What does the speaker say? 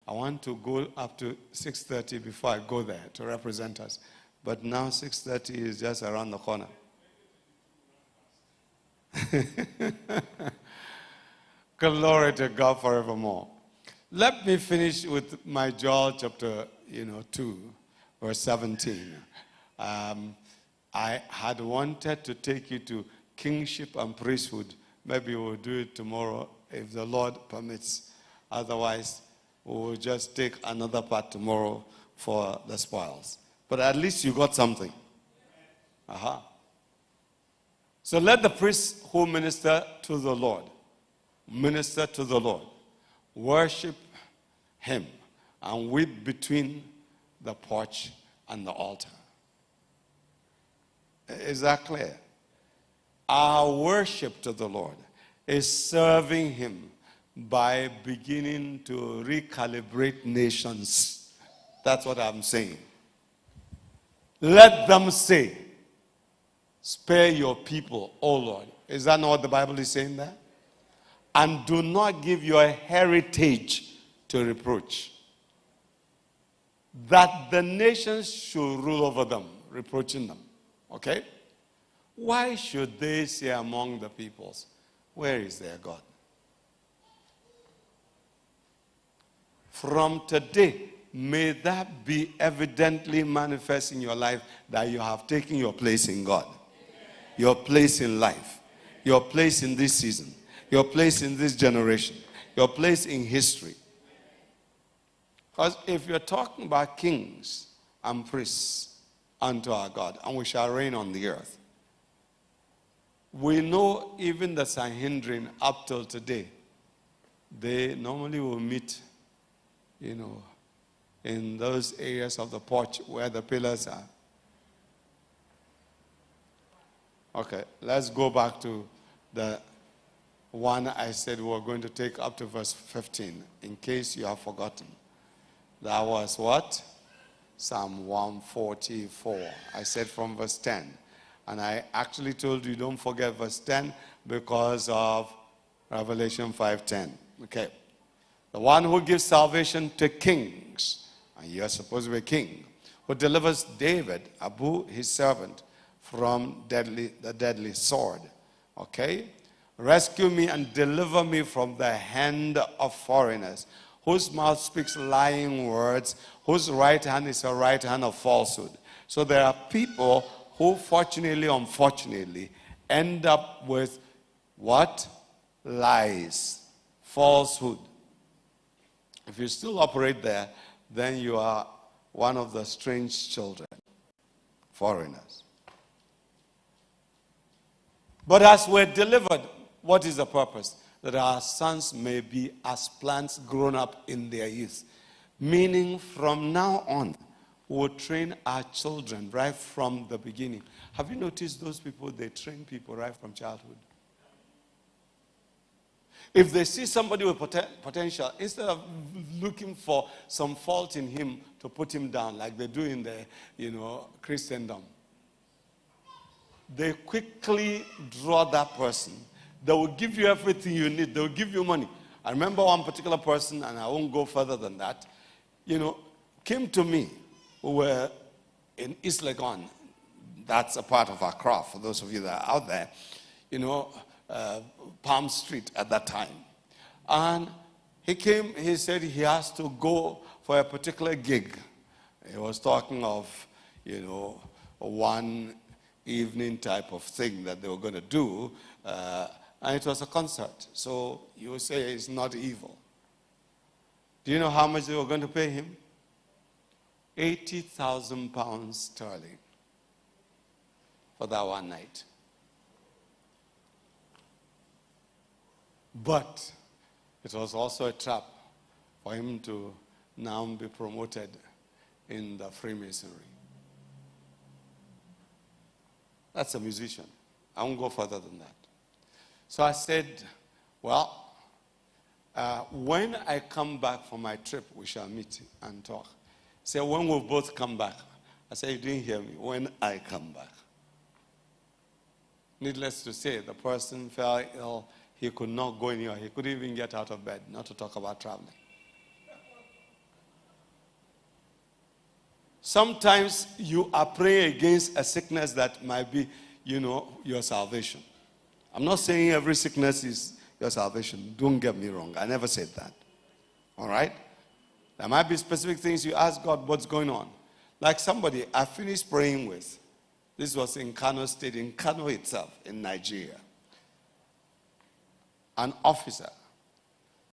I want to go up to 6:30 before I go there to represent us. But now 6:30 is just around the corner. Glory to God forevermore. Let me finish with my Joel chapter 2, verse 17. I had wanted to take you to kingship and priesthood. Maybe we'll do it tomorrow if the Lord permits. Otherwise, we'll just take another part tomorrow for the spoils. But at least you got something. So let the priests who minister to the Lord, worship him and weep between the porch and the altar. Is that clear? Our worship to the Lord is serving him by beginning to recalibrate nations. That's what I'm saying. Let them say, spare your people, O Lord. Is that not what the Bible is saying there? And do not give your heritage to reproach, that the nations should rule over them, reproaching them. Okay? Why should they say among the peoples, where is their God? From today, may that be evidently manifest in your life that you have taken your place in God, your place in life, your place in this season, your place in this generation, your place in history. Because if you're talking about kings and priests unto our God, and we shall reign on the earth, we know even the Sanhedrin up till today, they normally will meet, in those areas of the porch where the pillars are. Okay, let's go back to the one I said we were going to take up to verse 15, in case you have forgotten. That was what? Psalm 144. I said from verse 10. And I actually told you don't forget verse 10 because of Revelation 5:10. Okay. The one who gives salvation to kings, and you're supposed to be a king, who delivers David, Abu, his servant, from the deadly sword. Okay? Rescue me and deliver me from the hand of foreigners, whose mouth speaks lying words, whose right hand is a right hand of falsehood. So there are people who, fortunately, unfortunately, end up with what? Lies, falsehood. If you still operate there, then you are one of the strange children, foreigners. But as we're delivered, what is the purpose? That our sons may be as plants grown up in their youth. Meaning from now on, we'll train our children right from the beginning. Have you noticed those people, they train people right from childhood? If they see somebody with potential, instead of looking for some fault in him to put him down, like they do in the, Christendom, they quickly draw that person. They will give you everything you need. They will give you money. I remember one particular person, and I won't go further than that, came to me. We were in East Legon. That's a part of ACCRA, for those of you that are out there. Palm Street at that time. And he came, he said he has to go for a particular gig. He was talking of, one evening type of thing that they were going to do. And it was a concert. So you would say it's not evil. Do you know how much they were going to pay him? 80,000 pounds sterling for that one night. But it was also a trap for him to now be promoted in the Freemasonry. That's a musician. I won't go further than that. So I said, well, when I come back from my trip, we shall meet and talk. He said, when we'll both come back. I said, you didn't hear me. When I come back. Needless to say, the person fell ill. He could not go anywhere. He couldn't even get out of bed, not to talk about traveling. Sometimes you are praying against a sickness that might be, your salvation. I'm not saying every sickness is your salvation. Don't get me wrong. I never said that. All right? There might be specific things you ask God, what's going on? Like somebody I finished praying with. This was in Kano itself, in Nigeria. An officer